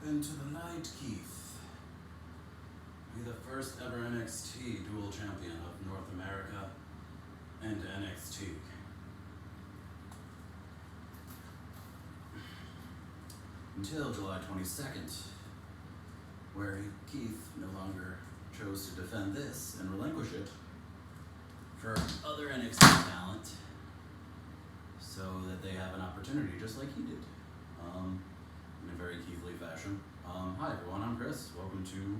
Into the night, Keith. Be the first ever NXT dual champion of North America and NXT. Until July 22nd, where Keith no longer chose to defend this and relinquish it for other NXT talent so that they have an opportunity just like he did, in a very Keithley fashion. Hi everyone, I'm Chris. Welcome to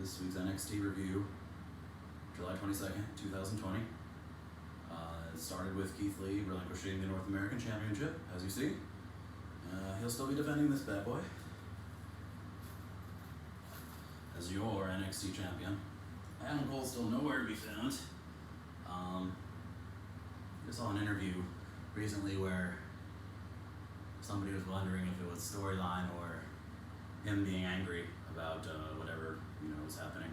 this week's NXT review, July 22nd, 2020. It started with Keith Lee relinquishing the North American Championship, as you see. He'll still be defending this bad boy as your NXT champion. Adam Cole's still nowhere to be found. I saw an interview recently where somebody was wondering if it was storyline or him being angry about whatever was happening.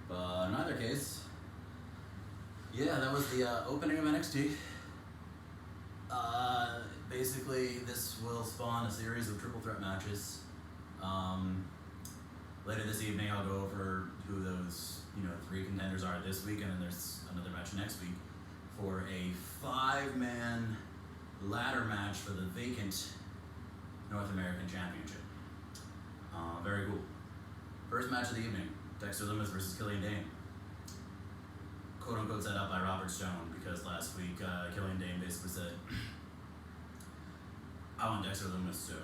But in either case, yeah, that was the opening of NXT. Basically, this will spawn a series of triple threat matches. Later this evening, I'll go over who those 3 contenders are this week, and then there's another match next week for a 5-man ladder match for the vacant North American Championship. Very cool. First match of the evening, Dexter Loomis versus Killian Dain. Quote unquote set up by Robert Stone, because last week Killian Dain basically said, I want Dexter Loomis too.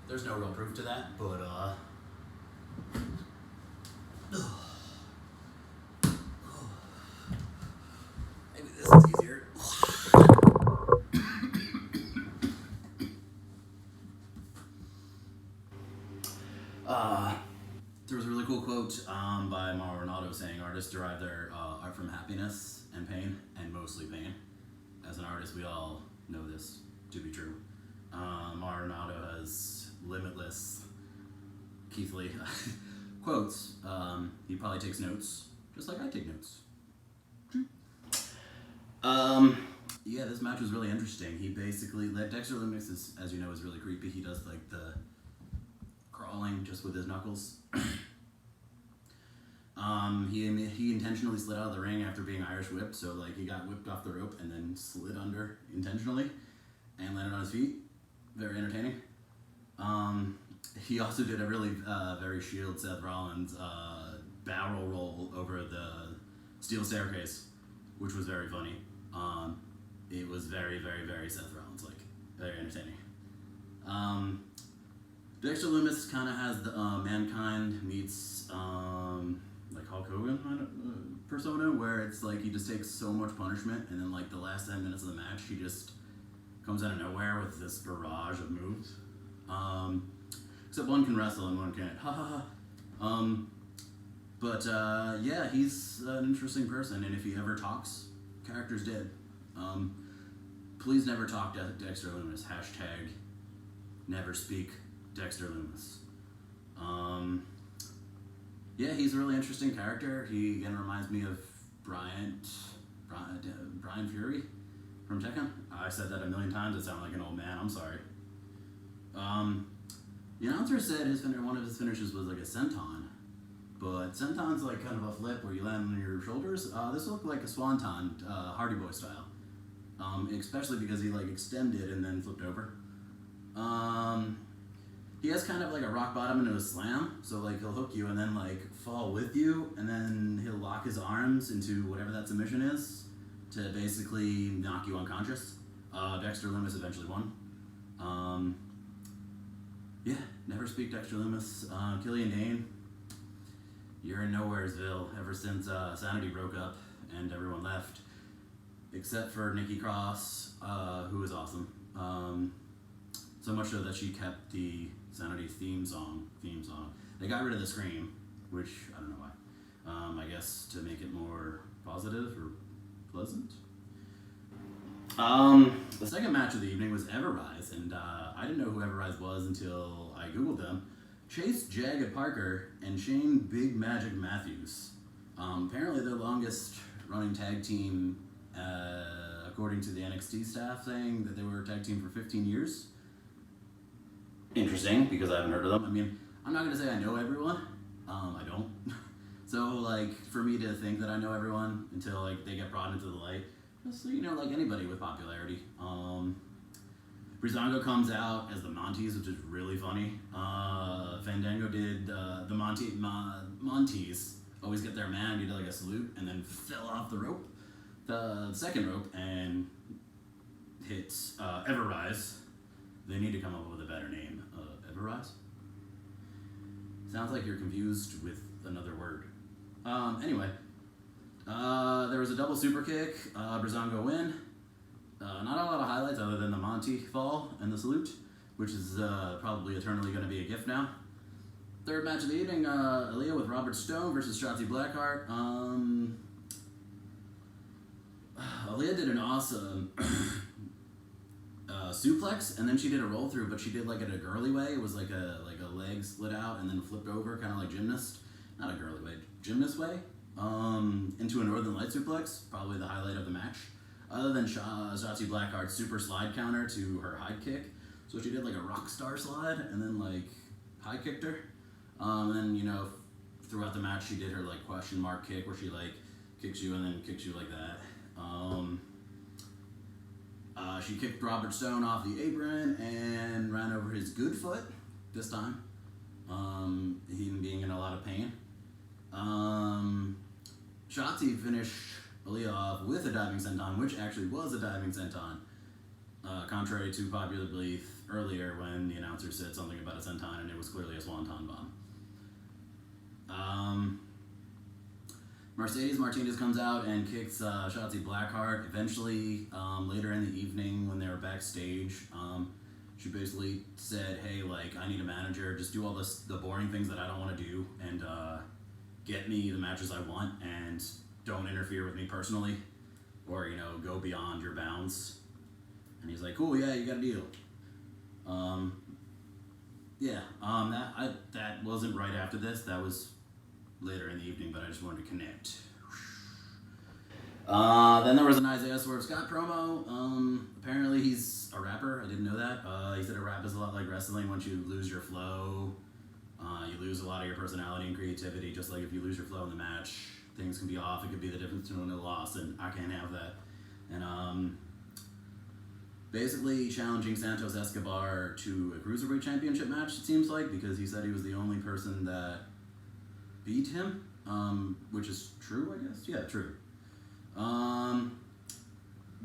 There's no real proof to that, but maybe this is easier. There was a really cool quote by Mauro Ronaldo saying artists derive their art from happiness and pain, and mostly pain. As an artist, we all know this to be true. Mauro Ronaldo has limitless Keith Lee quotes. He probably takes notes, just like I take notes. Yeah, this match was really interesting. He basically, Dexter Loomis is, as you know, is really creepy. He does like the crawling just with his knuckles. He intentionally slid out of the ring after being Irish whipped, so like he got whipped off the rope and then slid under intentionally and landed on his feet. Very entertaining. He also did a really very Shield Seth Rollins barrel roll over the steel staircase, which was very funny. It was very, very, very Seth Rollins, like very entertaining. Dexter Loomis kind of has the Mankind meets like Hulk Hogan persona, where it's like he just takes so much punishment, and then like the last 10 minutes of the match, he just comes out of nowhere with this barrage of moves. Except one can wrestle and one can't. Ha ha ha. But yeah, he's an interesting person, and if he ever talks, character's dead. Please never talk to Dexter Loomis. Hashtag never speak Dexter Loomis. Yeah, he's a really interesting character. He again reminds me of Brian Fury from Tekken. I said that a million times. It sounded like an old man. I'm sorry. The announcer said one of his finishes was like a senton, but senton's like kind of a flip where you land on your shoulders. This looked like a swanton, Hardy Boy style. Especially because he like extended and then flipped over. He has kind of like a rock bottom into a slam, so like he'll hook you and then like fall with you, and then he'll lock his arms into whatever that submission is to basically knock you unconscious. Dexter Loomis eventually won. Yeah, never speak Dexter Loomis. Killian Dain, you're in Nowheresville ever since Sanity broke up and everyone left, except for Nikki Cross, who was awesome. So much so that she kept the Sanity theme song. They got rid of the scream, which I don't know why. I guess to make it more positive or pleasant. The second match of the evening was Everrise, and I didn't know who Everrise was until I googled them. Chase Jagged Parker and Shane Big Magic Matthews. Apparently their longest running tag team, according to the NXT staff, saying that they were a tag team for 15 years. interesting because I haven't heard of them. I mean, I'm not gonna say I know everyone. I don't. So like for me to think that I know everyone until like they get brought into the light, just you know, like anybody with popularity. Breezango comes out as the Montes, which is really funny. Fandango did the Montes always get their man. He did like a salute and then fell off the rope, the second rope, and hit Everrise. They need to come up with a better name. Everrise? Sounds like you're confused with another word. Anyway, there was a double super kick. Breezango win. Not a lot of highlights other than the Monty fall and the salute, which is probably eternally going to be a gift now. Third match of the evening, Aaliyah with Robert Stone versus Shotzi Blackheart. Aaliyah did an awesome suplex, and then she did a roll through, but she did like it a girly way. It was like a leg split out and then flipped over, kind of like gymnast. Not a girly way, gymnast way. Into a Northern Light suplex, probably the highlight of the match. Other than Shotzi Blackheart's super slide counter to her high kick. So she did like a rock star slide and then like high kicked her. And then, you know, throughout the match she did her like question mark kick where she like kicks you and then kicks you like that. She kicked Robert Stone off the apron and ran over his good foot this time. He being in a lot of pain. Shotzi finished Aaliyah off with a diving senton, which actually was a diving senton, contrary to popular belief earlier when the announcer said something about a senton and it was clearly a swanton bomb. Mercedes Martinez comes out and kicks Shotzi Blackheart. Eventually, later in the evening when they were backstage, she basically said, hey, like, I need a manager, just do all the boring things that I don't want to do and get me the matches I want and don't interfere with me personally or, you know, go beyond your bounds. And he's like, cool, yeah, you got a deal. That wasn't right after this. That was later in the evening, but I just wanted to connect. Then there was an Isaiah Swerve Scott promo. Apparently he's a rapper. I didn't know that. He said a rap is a lot like wrestling. Once you lose your flow, you lose a lot of your personality and creativity. Just like if you lose your flow in the match, things can be off. It could be the difference between a loss, and I can't have that. And basically challenging Santos Escobar to a Cruiserweight Championship match, it seems like, because he said he was the only person that beat him, which is true, I guess. Yeah, true.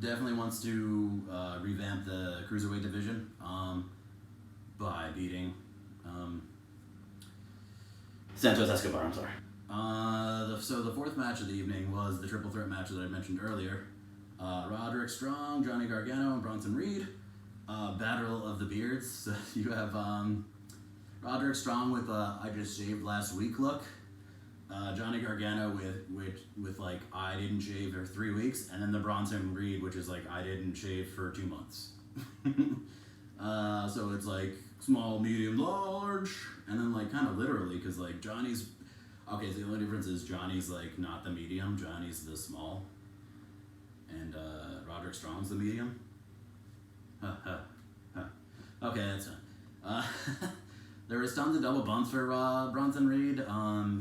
Definitely wants to revamp the Cruiserweight division by beating Santos Escobar, I'm sorry. So the fourth match of the evening was the triple threat match that I mentioned earlier. Roderick Strong, Johnny Gargano, and Bronson Reed. Battle of the Beards. So you have Roderick Strong with I just shaved last week look. Johnny Gargano with like I didn't shave for 3 weeks, and then the Bronson Reed, which is like I didn't shave for 2 months. So it's like small, medium, large, and then like kind of literally, because like Johnny's okay. So the only difference is Johnny's like not the medium, Johnny's the small, and Roderick Strong's the medium. Okay, that's fine. There was tons of double bumps for Bronson Reed.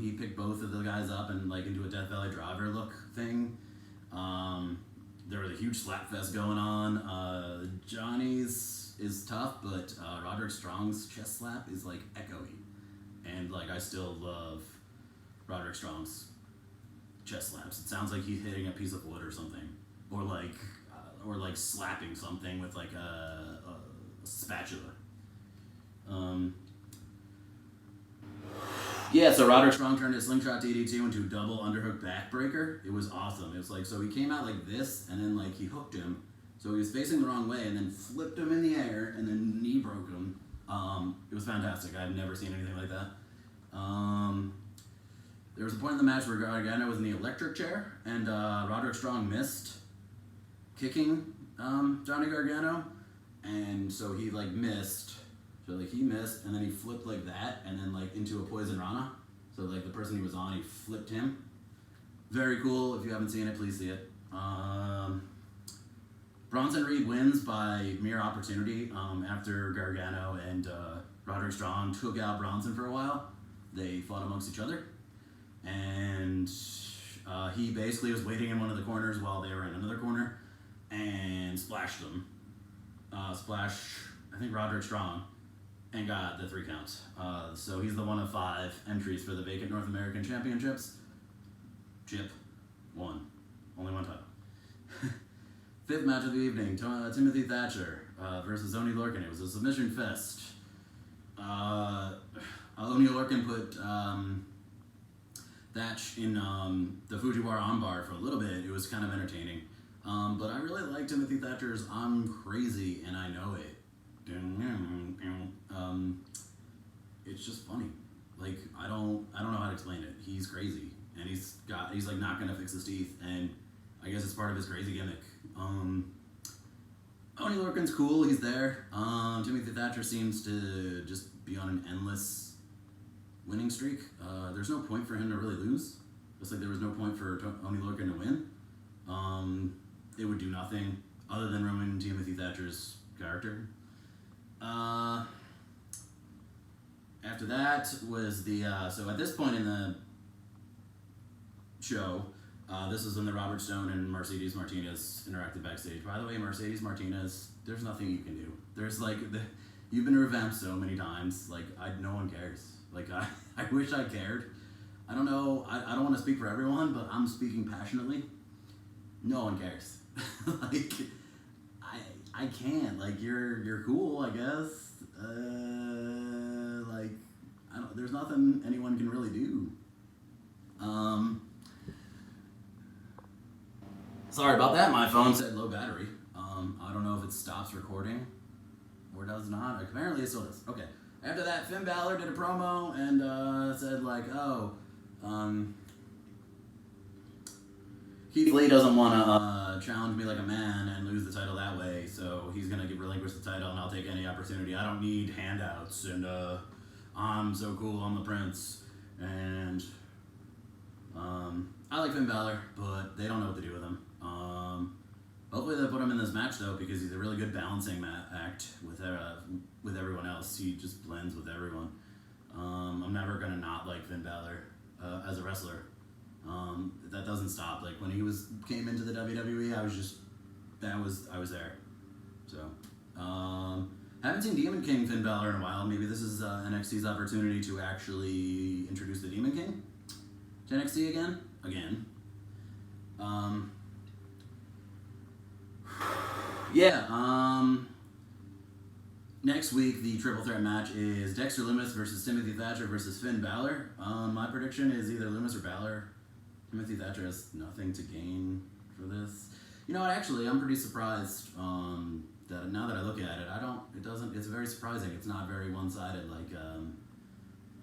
He picked both of the guys up and like into a Death Valley Driver look thing. There was a huge slap fest going on. Johnny's is tough, but Roderick Strong's chest slap is like echoey, and like I still love Roderick Strong's chest slaps. It sounds like he's hitting a piece of wood or something, or like slapping something with like a spatula. Yeah, so Roderick Strong turned his slingshot DDT into a double underhook backbreaker. It was awesome. It was like, so he came out like this, and then like he hooked him. So he was facing the wrong way, and then flipped him in the air, and then knee broke him. It was fantastic. I've never seen anything like that. There was a point in the match where Gargano was in the electric chair, and Roderick Strong missed kicking Johnny Gargano, and so he like missed. So like he missed, and then he flipped like that, and then like into a Poison Rana. So like the person he was on, he flipped him. Very cool. If you haven't seen it, please see it. Bronson Reed wins by mere opportunity after Gargano and Roderick Strong took out Bronson for a while. They fought amongst each other. And he basically was waiting in one of the corners while they were in another corner and splashed them. Splash, I think, Roderick Strong, and got the 3 counts. So he's the one of 5 entries for the vacant North American Championships. Chip won. Only one title. 5th match of the evening, Timothy Thatcher versus Oney Lorcan. It was a submission fest. Oney Lorcan put Thatch in the Fujiwara armbar for a little bit. It was kind of entertaining. But I really like Timothy Thatcher's "I'm crazy and I know it." It's just funny. Like, I don't know how to explain it. He's crazy, and he's like not gonna fix his teeth, and I guess it's part of his crazy gimmick. Oney Lorcan's cool. He's there. Timothy Thatcher seems to just be on an endless winning streak. There's no point for him to really lose. Just like there was no point for Oney Lorcan to win. It would do nothing other than ruin Timothy Thatcher's character. After that was the so at this point in the show, this is when the Robert Stone and Mercedes Martinez interacted backstage. By the way, Mercedes Martinez, there's nothing you can do. There's like you've been revamped so many times. Like no one cares. Like I wish I cared. I don't know. I don't want to speak for everyone, but I'm speaking passionately. No one cares. Like I can't. Like you're cool, I guess. Like there's nothing anyone can really do. Sorry about that. My phone said low battery. I don't know if it stops recording or does not. Apparently it still does. Okay. After that, Finn Balor did a promo and said like, Keith Lee doesn't want to challenge me like a man and lose the title that way, so he's going to relinquish the title and I'll take any opportunity. I don't need handouts, and I'm so cool, I'm the prince. And I like Finn Balor, but they don't know what to do with him. Hopefully they put him in this match, though, because he's a really good balancing act with everyone else. He just blends with everyone. I'm never going to not like Finn Balor as a wrestler. That doesn't stop. Like when he came into the WWE, I was there. So haven't seen Demon King Finn Balor in a while. Maybe this is NXT's opportunity to actually introduce the Demon King to NXT again. Next week the triple threat match is Dexter Loomis versus Timothy Thatcher versus Finn Balor. My prediction is either Loomis or Balor. Timothy Thatcher has nothing to gain for this. You know what, actually, I'm pretty surprised that now that I look at it, it's very surprising. It's not very one-sided like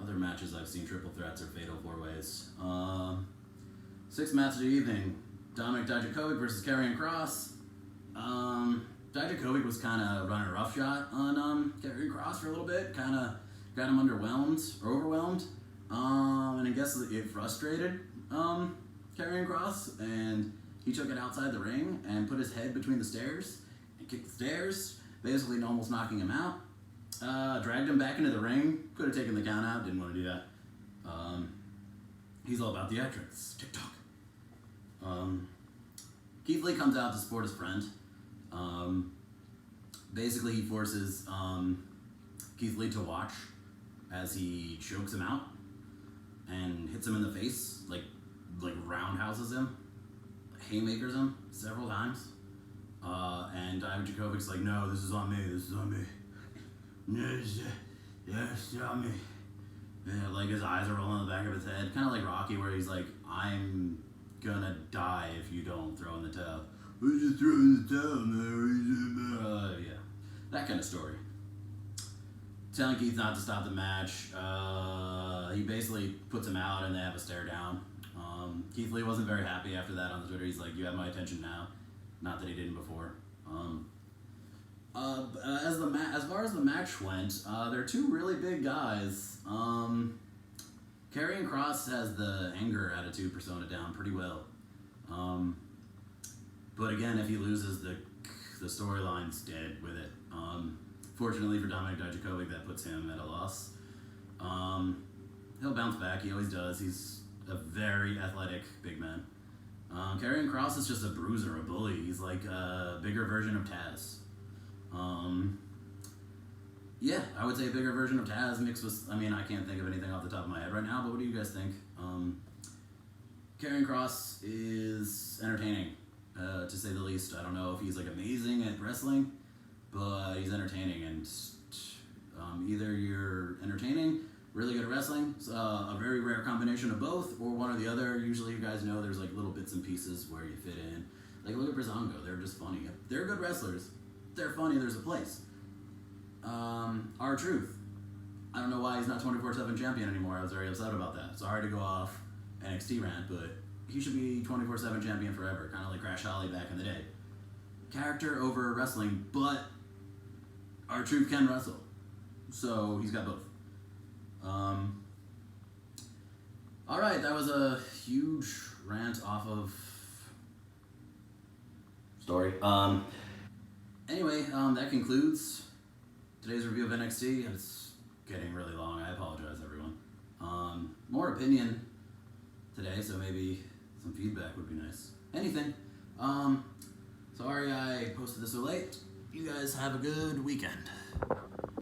other matches I've seen, triple threats or fatal 4-ways. 6th match of the evening, Dominic Dijakovic versus Karrion Kross. Dijakovic was kind of running a rough shot on Karrion Kross for a little bit, kind of got him overwhelmed, and I guess it frustrated Karrion Kross, and he took it outside the ring and put his head between the stairs and kicked the stairs, basically almost knocking him out. Dragged him back into the ring, could have taken the count out, didn't want to do that. He's all about the theatrics. TikTok. Keith Lee comes out to support his friend. Basically, he forces Keith Lee to watch as he chokes him out and hits him in the face, like roundhouses him, haymakers him several times. And Dijakovic's like, no, this is on me. Yes, it's on me. Yeah, like his eyes are rolling on the back of his head, kind of like Rocky, where he's like, I'm gonna die if you don't throw in the towel. We're just throwing the towel, man. Yeah, that kind of story. Telling Keith not to stop the match. He basically puts him out and they have a stare down. Keith Lee wasn't very happy after that on the Twitter. He's like, you have my attention now. Not that he didn't before. As far as the match went, they're two really big guys. Karrion Kross has the anger attitude persona down pretty well. But again, if he loses, the storyline's dead with it. Fortunately for Dominic Dijakovic, that puts him at a loss. He'll bounce back. He always does. He's a very athletic big man. Karrion Kross is just a bruiser, a bully. He's like a bigger version of Taz. Yeah, I would say a bigger version of Taz mixed with, I mean, I can't think of anything off the top of my head right now, but what do you guys think? Karrion Kross is entertaining, to say the least. I don't know if he's like amazing at wrestling, but he's entertaining, and either you're entertaining, really good at wrestling, a very rare combination of both, or one or the other. Usually you guys know there's like little bits and pieces where you fit in. Like look at Breezango, they're just funny. They're good wrestlers. They're funny, there's a place. R-Truth. I don't know why he's not 24/7 champion anymore. I was very upset about that. Sorry to go off NXT rant, but he should be 24/7 champion forever, kind of like Crash Holly back in the day. Character over wrestling, but R-Truth can wrestle. So he's got both. Alright, that was a huge rant off of story. Anyway, that concludes today's review of NXT. It's getting really long. I apologize, everyone. More opinion today, so maybe some feedback would be nice. Anything. Sorry I posted this so late. You guys have a good weekend.